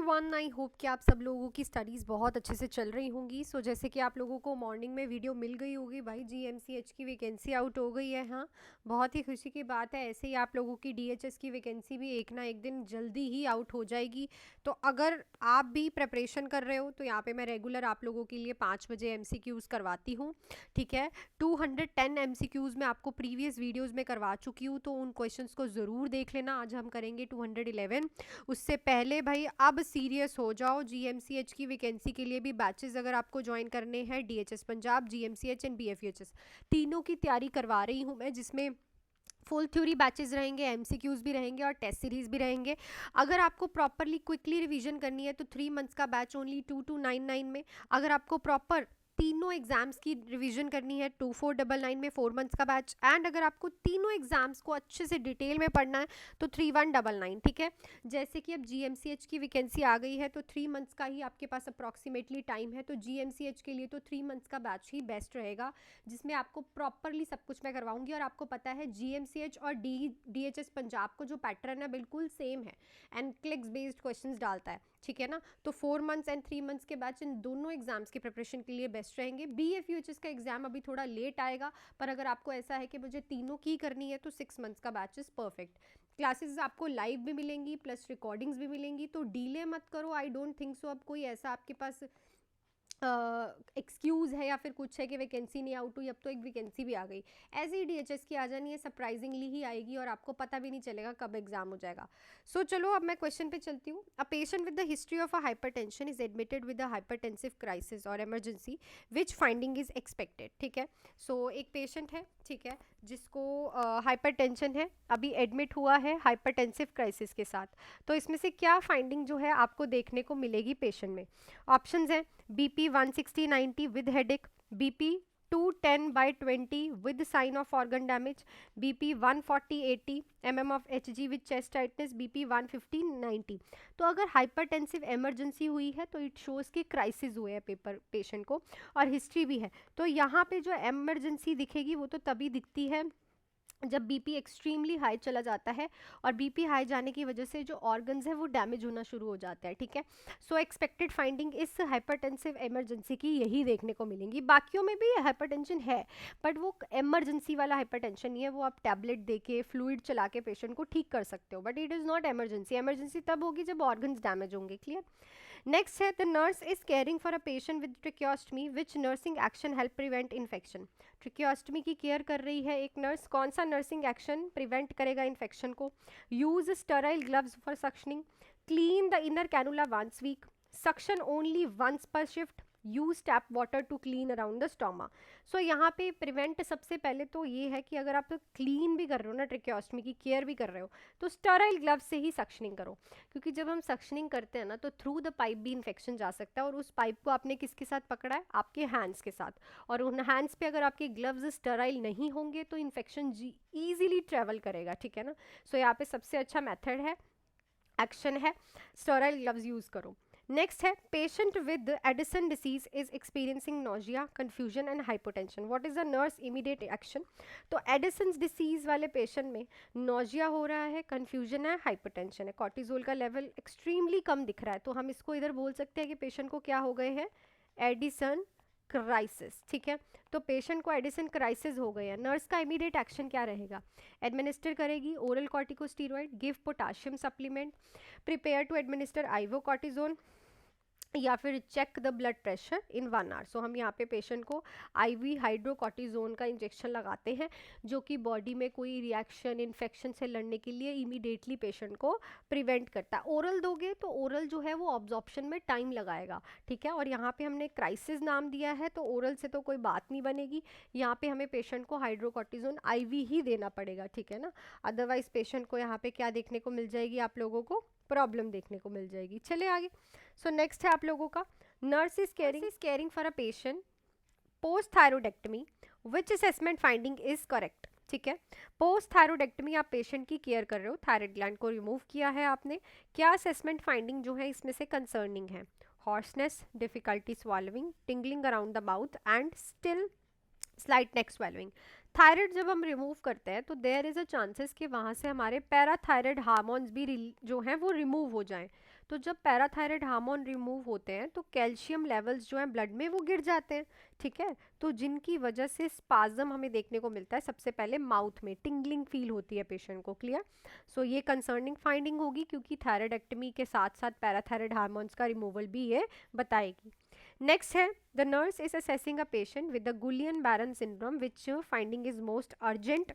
Everyone, I hope कि आप सब लोगों की स्टडीज़ बहुत अच्छे से चल रही होंगी। जैसे कि आप लोगों को मॉर्निंग में वीडियो मिल गई होगी, भाई जीएमसीएच की वैकेंसी आउट हो गई है। हाँ, बहुत ही खुशी की बात है। ऐसे ही आप लोगों की डीएचएस की वैकेंसी भी एक ना एक दिन जल्दी ही आउट हो जाएगी। तो अगर आप भी प्रिपरेशन कर रहे हो तो यहाँ पे मैं रेगुलर आप लोगों के लिए 5 बजे एमसीक्यूज़ करवाती हूँ। ठीक है, 210 एमसीक्यूज़ मैं आपको प्रीवियस वीडियोज़ में करवा चुकी हूँ, तो उन क्वेश्चंस को ज़रूर देख लेना। आज हम करेंगे 211। उससे पहले भाई अब सीरियस हो जाओ। जीएमसीएच की वैकेंसी के लिए भी बैचेस अगर आपको ज्वाइन करने हैं, डीएचएस पंजाब, जीएमसीएच एंड बीएफयूएचएस तीनों की तैयारी करवा रही हूँ मैं, जिसमें फुल थ्योरी बैचेस रहेंगे, एमसीक्यूज भी रहेंगे और टेस्ट सीरीज भी रहेंगे। अगर आपको प्रॉपरली क्विकली रिवीजन करनी है तो 3 मंथ्स का बैच ओनली 2299 में। अगर आपको प्रॉपर तीनों एग्जाम्स की रिवीजन करनी है 2499 में 4 मंथ्स का बैच। एंड अगर आपको तीनों एग्जाम्स को अच्छे से डिटेल में पढ़ना है तो 3199। ठीक है, जैसे कि अब जीएमसीएच की वैकेंसी आ गई है तो 3 मंथ्स का ही आपके पास अप्रॉक्सीमेटली टाइम है, तो जीएमसीएच के लिए तो 3 मंथ्स का बैच ही बेस्ट रहेगा, जिसमें आपको प्रॉपरली सब कुछ मैं करवाऊंगी। और आपको पता है जीएमसीएच और डीएचएस पंजाब को जो पैटर्न है बिल्कुल सेम है एंड क्लिक्स बेस्ड क्वेश्चंस डालता है। ठीक है ना, तो 4 मंथ्स एंड 3 मंथ्स के बैच इन दोनों एग्जाम्स की प्रिपरेशन के लिए बेस्ट रहेंगे। बीएफयूएचएस का एग्जाम अभी थोड़ा लेट आएगा, पर अगर आपको ऐसा है कि मुझे तीनों की करनी है तो 6 मंथ्स का बैच इज परफेक्ट। क्लासेस आपको लाइव भी मिलेंगी प्लस रिकॉर्डिंग्स भी मिलेंगी, तो डीले मत करो। आई डोंट थिंक सो अब कोई ऐसा आपके पास एक्सक्यूज़ है या फिर कुछ है कि वैकेंसी नहीं आउट हुई। अब तो एक वैकेंसी भी आ गई, ऐसे ही डीएचएस की आ जानी है, सरप्राइजिंगली ही आएगी और आपको पता भी नहीं चलेगा कब एग्जाम हो जाएगा। चलो अब मैं क्वेश्चन पे चलती हूँ। A patient with the history of a hypertension is admitted with a hypertensive crisis और emergency which finding is expected. ठीक है, एक पेशेंट है, ठीक है, जिसको हाइपरटेंशन है, अभी एडमिट हुआ है हाइपरटेंसिव क्राइसिस के साथ। तो इसमें से क्या फाइंडिंग जो है आपको देखने को मिलेगी पेशेंट में? ऑप्शंस हैं BP 160/90 with headache, BP 210/20 with sign of organ damage, BP 140/80 mm of HG with chest tightness, BP 150/90। तो अगर हाइपरटेंसिव इमरजेंसी हुई है तो इट शोज कि क्राइसिस हुए हैं पेपर पेशेंट को, और हिस्ट्री भी है। तो यहाँ पे जो इमरजेंसी दिखेगी वो तो तभी दिखती है जब बीपी एक्सट्रीमली हाई चला जाता है, और बीपी हाई जाने की वजह से जो ऑर्गन्स है वो डैमेज होना शुरू हो जाता है। ठीक है, एक्सपेक्टेड फाइंडिंग इस हाइपरटेंसिव इमरजेंसी की यही देखने को मिलेंगी। बाकियों में भी हाइपरटेंशन है, बट वो इमरजेंसी वाला हाइपरटेंशन नहीं है, वो आप टैबलेट दे के फ्लूइड चला के पेशेंट को ठीक कर सकते हो, but it is not emergency. Emergency तब होगी जब ऑर्गन्स डैमेज होंगे। क्लियर? नेक्स्ट है the nurse is caring for a patient with tracheostomy which nursing action help prevent infection. Tracheostomy की केयर कर रही है एक नर्स, कौन सा नर्सिंग एक्शन प्रिवेंट करेगा इन्फेक्शन को? Use sterile gloves for suctioning, clean the inner cannula once week, suction only once per shift, use tap water to clean around the stoma. यहाँ पे प्रिवेंट सबसे पहले तो ये है कि अगर आप क्लीन भी कर रहे हो ना, ट्रिक्योस्टमी की केयर भी कर रहे हो, तो स्टेराइल ग्लव्स से ही सक्शनिंग करो, क्योंकि जब हम सक्शनिंग करते हैं ना तो थ्रू द पाइप भी इन्फेक्शन जा सकता है, और उस पाइप को आपने किसके साथ पकड़ा है? आपके हैंड्स के साथ, और उन हैंड्स पे अगर आपके ग्लव्स स्टेराइल नहीं होंगे तो इन्फेक्शन ईजिली ट्रेवल करेगा। ठीक है ना, यहाँ पे सबसे अच्छा मेथड है, एक्शन है, स्टेराइल ग्लव्स यूज करो। नेक्स्ट है patient with Edison disease is experiencing nausea, confusion and hypotension, what is the nurse immediate action? तो एडिसन डिसीज वाले पेशेंट में नोजिया हो रहा है, कंफ्यूजन है, हाइपोटेंशन है, कॉर्टिजोल का लेवल एक्सट्रीमली कम दिख रहा है, तो हम इसको इधर बोल सकते हैं कि पेशेंट को क्या हो गए हैं? Edison crisis. ठीक है, तो पेशेंट को एडिसन क्राइसिस हो गए हैं। नर्स का इमीडिएट एक्शन क्या रहेगा? एडमिनिस्टर करेगी oral corticosteroid, give potassium supplement, prepare to administer IV cortisone, या फिर check the blood pressure in 1 hour. हम यहाँ पे पेशेंट को आईवी हाइड्रोकॉर्टिजोन का इंजेक्शन लगाते हैं, जो कि बॉडी में कोई रिएक्शन इन्फेक्शन से लड़ने के लिए इमीडिएटली पेशेंट को प्रिवेंट करता है। ओरल दोगे तो ओरल जो है वो ऑब्जॉर्प्शन में टाइम लगाएगा। ठीक है, और यहाँ पे हमने क्राइसिस नाम दिया है तो ओरल से तो कोई बात नहीं बनेगी, यहाँ पे हमें पेशेंट को हाइड्रोकॉर्टिजोन आईवी ही देना पड़ेगा। ठीक है ना, अदरवाइज पेशेंट को यहाँ पे क्या देखने को मिल जाएगी? आप लोगों को प्रॉब्लम देखने को मिल जाएगी। चले आगे। नेक्स्ट है आप लोगों का, nurse is caring for a patient post thyroidectomy which assessment finding is correct. ठीक है, पोस्ट थायरोइडेक्टमी आप पेशेंट की केयर कर रहे हो, थायराइड ग्लैंड को रिमूव किया है आपने, क्या असेसमेंट फाइंडिंग जो है इसमें से कंसर्निंग है? Hoarseness, difficulty swallowing, tingling around the mouth and still slight neck swelling. Thyroid जब हम रिमूव करते हैं तो देयर इज़ अ चांसेस कि वहाँ से हमारे पैराथायराइड हार्मोन्स भी जो हैं वो रिमूव हो जाएं, तो जब पैराथायराइड हार्मोन रिमूव होते हैं तो कैल्शियम लेवल्स जो हैं ब्लड में वो गिर जाते हैं, ठीक है। तो जिनकी वजह से स्पाज्म हमें देखने को मिलता है, सबसे पहले माउथ में टिंगलिंग फील होती है पेशेंट को, क्लियर। सो ये कंसर्निंग फाइंडिंग होगी क्योंकि थायराइडेक्टमी के साथ साथ पैराथायराइड हार्मोन्स का रिमूवल भी ये बताएगी। नेक्स्ट है, the nurse is assessing a patient with the Guillain Barre syndrome which finding is most urgent.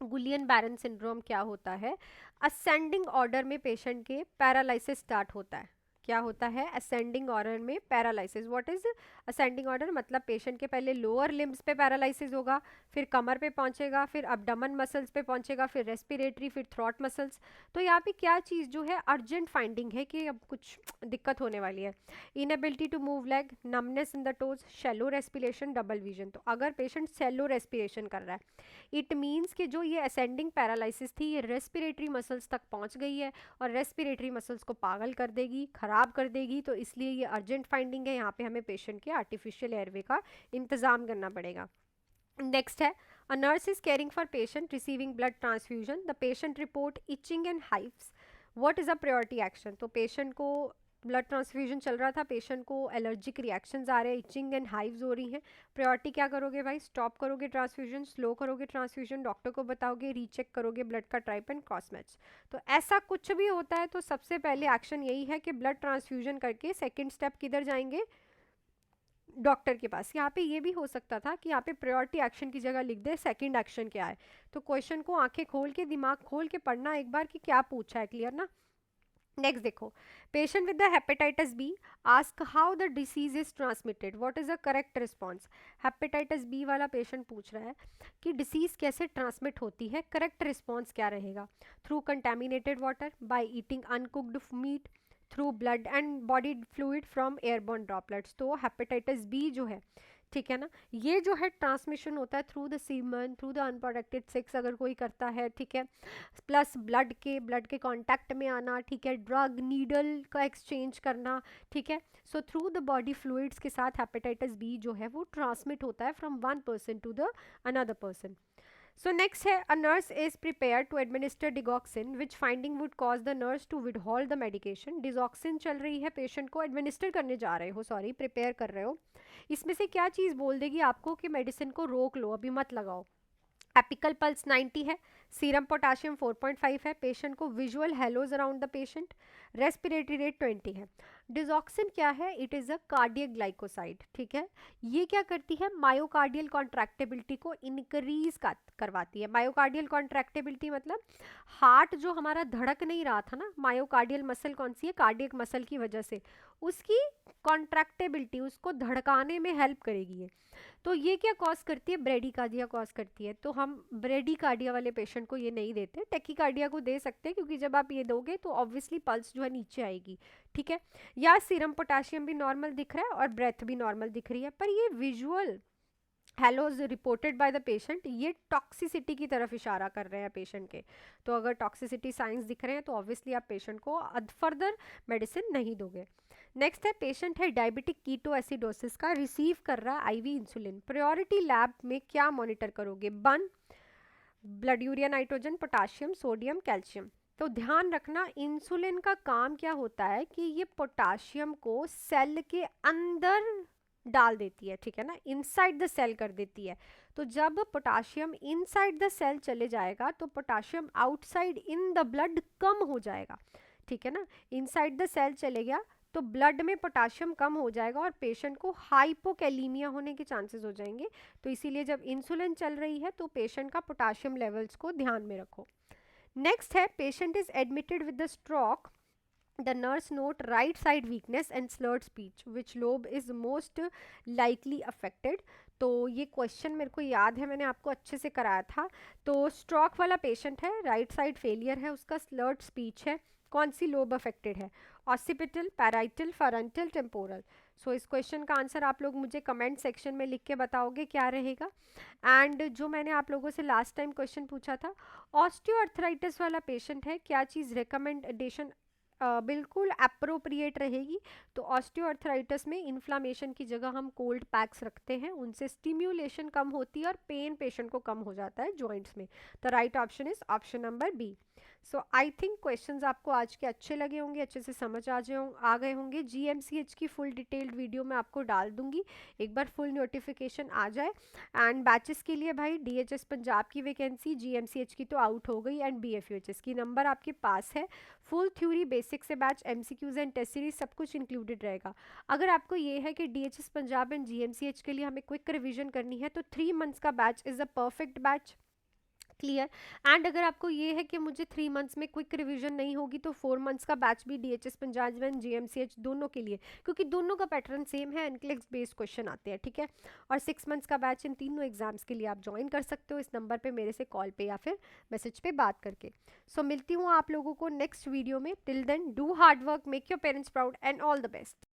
Guillain Barre syndrome क्या होता है? असेंडिंग ऑर्डर में पेशेंट के पैरालिसिस स्टार्ट होता है। क्या होता है? असेंडिंग ऑर्डर में paralysis. What is ascending order? मतलब पेशेंट के पहले लोअर लिम्स पे पैरालिसिस होगा, फिर कमर पे पहुंचेगा, फिर अब्डोमेन मसल्स पे पहुंचेगा, फिर रेस्पिरेटरी, फिर थ्रॉट मसल्स। तो यहाँ पे क्या चीज़ जो है अर्जेंट फाइंडिंग है कि अब कुछ दिक्कत होने वाली है। Inability to move leg, numbness in the toes, shallow respiration, double vision. तो अगर पेशेंट शैलो रेस्पिरेशन कर रहा है, इट मीन्स कि जो ये असेंडिंग पैरालिसिस थी ये रेस्पिरेटरी मसल्स तक पहुंच गई है और रेस्पिरेटरी मसल्स को पागल कर देगी, खराब कर देगी। तो इसलिए ये अर्जेंट फाइंडिंग है, यहाँ पे हमें पेशेंट के आर्टिफिशियल एयरवे का इंतजाम करना पड़ेगा। नेक्स्ट है, a nurse is caring for patient receiving blood transfusion, the patient report etching and hives, what is a priority action? तो पेशेंट को ब्लड ट्रांसफ्यूजन चल रहा था, पेशेंट को एलर्जिक रिएक्शंस आ रहे हैं, इचिंग एंड हाइव्स हो रही हैं। प्रायोरिटी क्या करोगे भाई? स्टॉप करोगे ट्रांसफ्यूजन, स्लो करोगे ट्रांसफ्यूजन, डॉक्टर को बताओगे, रीचेक करोगे ब्लड का टाइप एंड क्रॉस मैच। तो ऐसा कुछ भी होता है तो सबसे पहले एक्शन यही है कि ब्लड ट्रांसफ्यूजन करके सेकेंड स्टेप किधर जाएंगे? डॉक्टर के पास। यहाँ पे ये भी हो सकता था कि यहाँ पे प्रायोरिटी एक्शन की जगह लिख दे सेकंड एक्शन क्या है। तो क्वेश्चन को आंखें खोल के, दिमाग खोल के पढ़ना एक बार कि क्या पूछा है, क्लियर ना। नेक्स्ट देखो, patient with the hepatitis B ask how the disease is transmitted, what is the correct response? Hepatitis B वाला पेशेंट पूछ रहा है कि डिसीज कैसे ट्रांसमिट होती है, करेक्ट रिस्पॉन्स क्या रहेगा? Through contaminated water, by eating uncooked meat, through blood and body fluid from airborne droplets. तो हेपेटाइटिस बी जो है, ठीक है ना, ये जो है ट्रांसमिशन होता है through the semen, through the unprotected sex अगर कोई करता है, ठीक है, प्लस ब्लड के कांटेक्ट में आना, ठीक है, ड्रग नीडल का एक्सचेंज करना, ठीक है। So through the body fluids के साथ हेपेटाइटिस बी जो है वो ट्रांसमिट होता है from one person to the another person. So next है, a nurse is prepare to administer digoxin which finding would cause the nurse to withhold the medication. Digoxin चल रही है, पेशेंट को एडमिनिस्टर करने जा रहे हो, सॉरी प्रिपेयर कर रहे हो, इसमें से क्या चीज़ बोल देगी आपको कि मेडिसिन को रोक लो, अभी मत लगाओ? एपिकल पल्स 90 है, सीरम पोटाशियम 4.5 है, पेशेंट को visual halos around the patient, respiratory rate 20 है। डिजॉक्सिन क्या है? It is a cardiac glycoside, ठीक है। ये क्या करती है? मायोकार्डियल कॉन्ट्रैक्टेबिलिटी को इंक्रीज करवाती है। मायोकार्डियल कॉन्ट्रैक्टेबिलिटी मतलब हार्ट जो हमारा धड़क नहीं रहा था ना, मायोकार्डियल मसल कौन सी है? कार्डियक मसल की वजह से उसकी कॉन्ट्रैक्टेबिलिटी, उसको धड़काने में हेल्प करेगी ये। तो ये क्या कॉज करती है? ब्रेडिकार्डिया कॉज करती है। तो हम ब्रेडिकार्डिया वाले पेशेंट को ये नहीं देते, टेकिकार्डिया को दे सकते हैं क्योंकि जब आप ये दोगे तो ऑब्वियसली पल्स जो है नीचे आएगी, ठीक है। या सीरम पोटाशियम भी नॉर्मल दिख रहा है और ब्रेथ भी नॉर्मल दिख रही है, पर ये visual halos reported by the patient ये टॉक्सिसिटी की तरफ इशारा कर रहे हैं पेशेंट के। तो अगर टॉक्सिसिटी साइंस दिख रहे हैं तो ऑब्वियसली आप पेशेंट को फर्दर मेडिसिन नहीं दोगे। नेक्स्ट है, पेशेंट है डायबिटिक कीटो एसिडोसिस का, रिसीव कर रहा है आईवी इंसुलिन, प्रायोरिटी लैब में क्या मॉनिटर करोगे? Blood urea nitrogen, potassium, sodium, calcium. तो ध्यान रखना, इंसुलिन का काम क्या होता है कि ये पोटाशियम को सेल के अंदर डाल देती है, ठीक है ना, इनसाइड द सेल कर देती है। तो जब पोटाशियम इनसाइड द सेल चले जाएगा तो potassium outside in the blood कम हो जाएगा, ठीक है ना। इनसाइड द सेल चले गया तो ब्लड में पोटाशियम कम हो जाएगा और पेशेंट को हाइपोकैलीमिया होने के चांसेस हो जाएंगे। तो इसीलिए जब इंसुलिन चल रही है तो पेशेंट का पोटाशियम लेवल्स को ध्यान में रखो। नेक्स्ट है, patient is admitted with the stroke, the nurse note right side weakness and slurred speech, which lobe is most likely affected। तो ये क्वेश्चन मेरे को याद है, मैंने आपको अच्छे से कराया था। तो स्ट्रोक वाला पेशेंट है, राइट साइड फेलियर है, उसका स्लर्ड स्पीच है, कौन सी लोब अफेक्टेड है? Occipital, parietal, frontal, temporal. So इस क्वेश्चन का आंसर आप लोग मुझे कमेंट सेक्शन में लिख के बताओगे क्या रहेगा। एंड जो मैंने आप लोगों से लास्ट टाइम क्वेश्चन पूछा था, ऑस्टियोआर्थराइटिस वाला पेशेंट है, क्या चीज़ रिकमेंडेशन बिल्कुल अप्रोप्रिएट रहेगी? तो ऑस्टियोआर्थराइटिस में इन्फ्लामेशन की जगह हम कोल्ड पैक्स रखते हैं, उनसे स्टिम्युलेशन कम होती है और पेन पेशेंट को कम हो जाता है जॉइंट्स में। The right option is option number B. So I think questions आपको आज के अच्छे लगे होंगे, अच्छे से समझ आ गए होंगे। जीएमसीएच की फुल डिटेल्ड वीडियो मैं आपको डाल दूंगी, एक बार फुल नोटिफिकेशन आ जाए। एंड बैचेस के लिए भाई डीएचएस पंजाब की वैकेंसी, जीएमसीएच की तो आउट हो गई, एंड बीएफयूएचएस की नंबर आपके पास है। फुल थ्योरी बेसिक से batch, MCQs and test series सब कुछ इंक्लूडेड रहेगा। अगर आपको ये है कि डीएचएस पंजाब एंड जीएमसीएच के लिए हमें क्विक रिवीजन करनी है तो 3 मंथ्स का batch is a perfect batch. Clear. And अगर आपको ये है कि मुझे 3 मंथ्स में क्विक रिवीजन नहीं होगी तो 4 मंथ्स का बैच भी डीएचएस पंजाब एंड जीएमसीएच दोनों के लिए, क्योंकि दोनों का पैटर्न सेम है, एनक्लेक्स बेस्ड क्वेश्चन आते हैं, ठीक है। और 6 मंथ्स का बैच इन तीनों एग्जाम्स के लिए आप ज्वाइन कर सकते हो इस नंबर पे मेरे से कॉल पे या फिर मैसेज पे बात करके। सो मिलती हूँ आप लोगों को नेक्स्ट वीडियो में। Till then do hard work, make your parents proud and all the best.